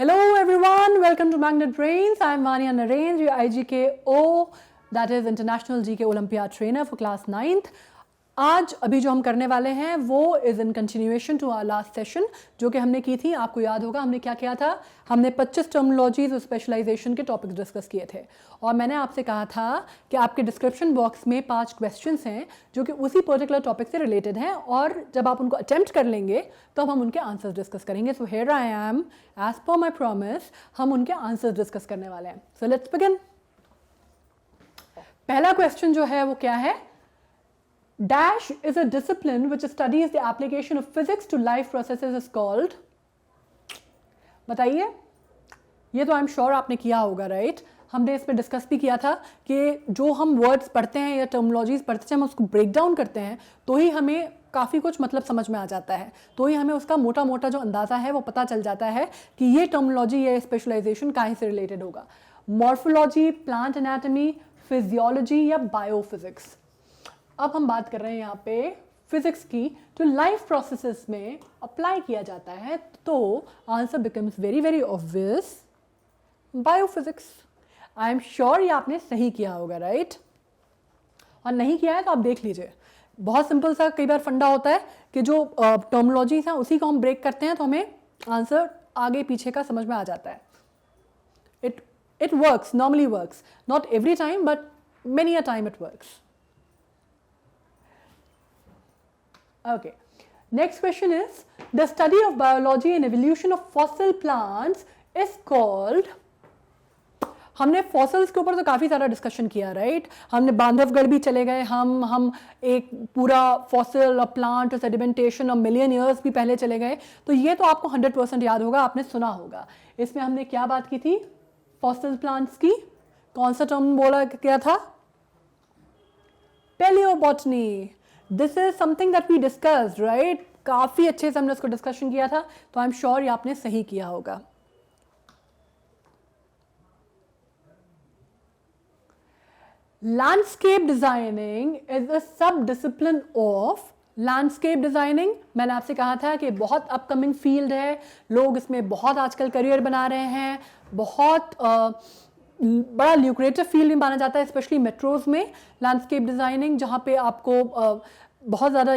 Hello everyone, welcome to Magnet Brains. I'm Vania Narendra, your IGKO, that is International GK Olympiad Trainer for class 9th. आज अभी जो हम करने वाले हैं वो is in continuation to our last session जो कि हमने की थी. आपको याद होगा हमने क्या किया था. हमने 25 टर्मिनोलॉजीज और स्पेशलाइजेशन के टॉपिक्स डिस्कस किए थे और मैंने आपसे कहा था कि आपके डिस्क्रिप्शन बॉक्स में 5 क्वेश्चंस हैं जो कि उसी पर्टिकुलर टॉपिक से रिलेटेड हैं और जब आप उनको अटेम्प्ट कर लेंगे तो हम उनके आंसर्स डिस्कस करेंगे. So here I am, as per my promise हम उनके आंसर्स डिस्कस करने वाले हैं. So let's begin. पहला क्वेश्चन जो है वो क्या है. Dash is a discipline which studies the application of physics to life processes is called. बताइए. ये तो आई एम श्योर आपने किया होगा, राइट. हमने इसमें डिस्कस भी किया था कि जो हम वर्ड्स पढ़ते हैं या टर्मिनोलॉजीज पढ़ते हैं हम उसको ब्रेक डाउन करते हैं तो ही हमें काफ़ी कुछ मतलब समझ में आ जाता है, तो ही हमें उसका मोटा मोटा जो अंदाज़ा है वो पता चल जाता है कि ये टर्मिनोलॉजी या स्पेशलाइजेशन कहाँ से रिलेटेड होगा. मॉर्फोलॉजी, प्लांट एनाटमी, फिजियोलॉजी या बायोफिजिक्स. अब हम बात कर रहे हैं यहाँ पे फिजिक्स की जो लाइफ प्रोसेसेस में अप्लाई किया जाता है, तो answer becomes very very obvious, biophysics. I am sure ये आपने सही किया होगा, राइट. और नहीं किया है तो आप देख लीजिए. बहुत सिंपल सा कई बार फंडा होता है कि जो टर्मिनोलॉजीज हैं उसी को हम ब्रेक करते हैं तो हमें आंसर आगे पीछे का समझ में आ जाता है. It works, normally works, not every time but many a time it works. Okay. Next question is, the study of biology and evolution of fossil plants is called. हमने फॉसिल्स के ऊपर तो काफ़ी सारा डिस्कशन किया, राइट. हमने बांधवगढ़ भी चले गए, हम एक पूरा फॉसिल और प्लांट और सेडिमेंटेशन और मिलियन ईयर्स भी पहले चले गए. तो ये तो आपको 100% याद होगा, आपने सुना होगा. इसमें हमने क्या बात की थी फॉसिल प्लांट्स की. कौन सा टर्म बोला क्या था. Paleobotany. This is something that we discussed, right. काफ़ी अच्छे से हमने उसको डिस्कशन किया था, तो आई एम श्योर ये आपने सही किया होगा. लैंडस्केप डिजाइनिंग इज अ सब डिसिप्लिन ऑफ लैंडस्केप डिजाइनिंग. मैंने आपसे कहा था कि बहुत अपकमिंग फील्ड है, लोग इसमें बहुत आजकल करियर बना रहे हैं, बहुत बड़ा ल्यूक्रेटिव फील्ड माना जाता है, स्पेशली मेट्रोज में. लैंडस्केप डिज़ाइनिंग जहाँ पे आपको बहुत ज़्यादा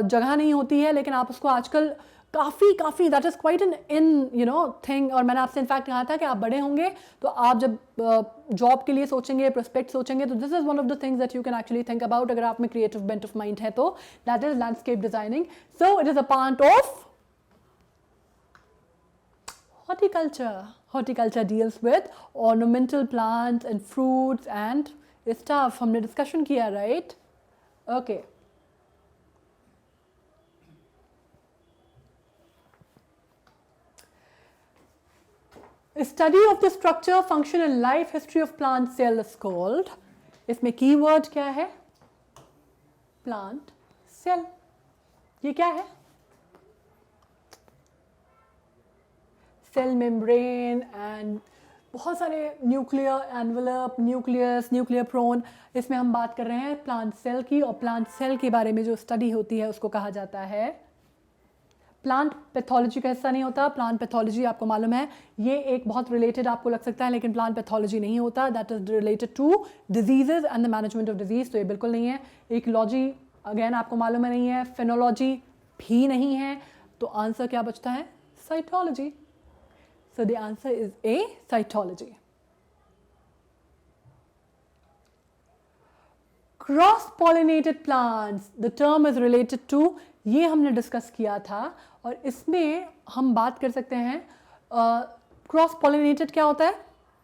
जगह नहीं होती है, लेकिन आप उसको आजकल काफ़ी that is quite an in thing. और मैंने आपसे इनफैक्ट कहा था कि आप बड़े होंगे तो आप जब जॉब के लिए सोचेंगे, प्रोस्पेक्ट सोचेंगे, तो this is one of the things that you can actually think about अगर आप में क्रिएटिव बेंट ऑफ माइंड है तो. That is landscape designing. So it is a part of horticulture. Horticulture deals with ornamental plants and fruits and stuff. हमने discussion किया, right? Okay. Study of the structure, function and life history of plant cell is called. इसमें keyword क्या है. Plant cell. ये क्या है. Cell membrane and बहुत सारे nuclear envelope, nucleus, nuclear pore. इसमें हम बात कर रहे हैं प्लांट सेल की, और प्लांट सेल के बारे में जो स्टडी होती है उसको कहा जाता है. प्लांट पैथोलॉजी का हिस्सा नहीं होता. प्लांट पैथोलॉजी आपको मालूम है ये एक बहुत रिलेटेड आपको लग सकता है, लेकिन प्लांट पैथोलॉजी नहीं होता. That is related to diseases and the management of disease. तो ये बिल्कुल नहीं है. इकोलॉजी अगेन आपको मालूम है नहीं है. फिनोलॉजी भी नहीं है. तो आंसर क्या बचता है. Cytology. So the answer is A, cytology. Cross-pollinated plants, the term is related to, ये हमने डिस्कस किया था और इसमें हम बात कर सकते हैं क्रॉस पॉलिनेटेड क्या होता है.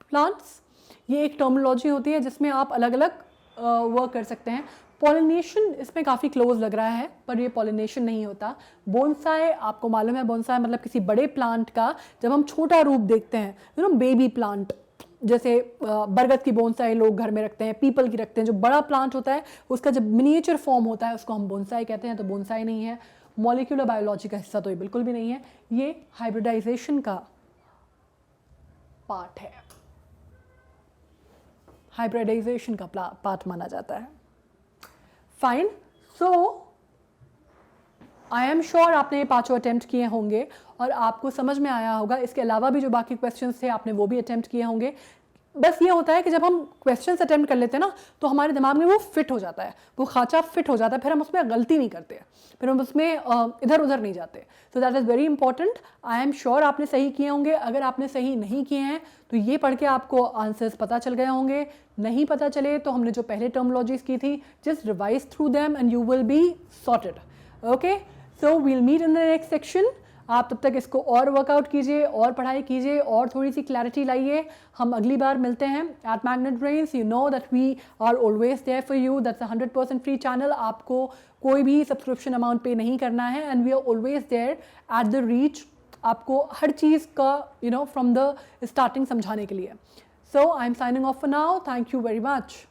प्लांट्स, ये एक टर्मिनोलॉजी होती है जिसमें आप अलग अलग वर्क कर सकते हैं. पॉलिनेशन इसमें काफ़ी क्लोज लग रहा है पर ये पॉलिनेशन नहीं होता. बोनसाई आपको मालूम है, बोनसाई मतलब किसी बड़े प्लांट का जब हम छोटा रूप देखते हैं, बेबी प्लांट, जैसे बरगद की बोनसाई लोग घर में रखते हैं, पीपल की रखते हैं. जो बड़ा प्लांट होता है उसका जब मिनिएचर फॉर्म होता है उसको हम बोनसाई कहते हैं. तो बोनसाई नहीं है. मॉलिक्यूलर बायोलॉजी का हिस्सा तो ये बिल्कुल भी नहीं है. ये हाइब्रिडाइजेशन का पार्ट है. हाइब्रिडाइजेशन का पार्ट माना जाता है. Fine. So I am sure आपने ये 5 अटेम्प्ट किए होंगे और आपको समझ में आया होगा। इसके अलावा भी जो बाकी क्वेश्चंस थे आपने वो भी अटेम्प्ट किए होंगे। बस ये होता है कि जब हम क्वेश्चंस अटेम्प्ट कर लेते हैं ना तो हमारे दिमाग में वो फिट हो जाता है, वो खांचा फिट हो जाता है, फिर हम उसमें गलती नहीं करते, फिर हम उसमें इधर उधर नहीं जाते। So that is very important. I am sure आपने सही किए होंगे। अगर आपने सही नहीं किए हैं तो ये पढ़ के आपको आंसर्स पता चल गए होंगे। नहीं पता चले तो हमने जो पहले टर्मोलॉजीज की थी, just revise through them and you will be sorted. Okay, so we'll meet in the next section. आप तब तक इसको और वर्कआउट कीजिए और पढ़ाई कीजिए और थोड़ी सी क्लैरिटी लाइए। हम अगली बार मिलते हैं at magnet brains. You know that we are always there for you. That's 100% free channel. आपको कोई भी सब्सक्रिप्शन अमाउंट पे नहीं करना है and we are always there at the reach, आपको हर चीज़ का फ्रॉम द स्टार्टिंग समझाने के लिए। So I am signing off for now. Thank you very much.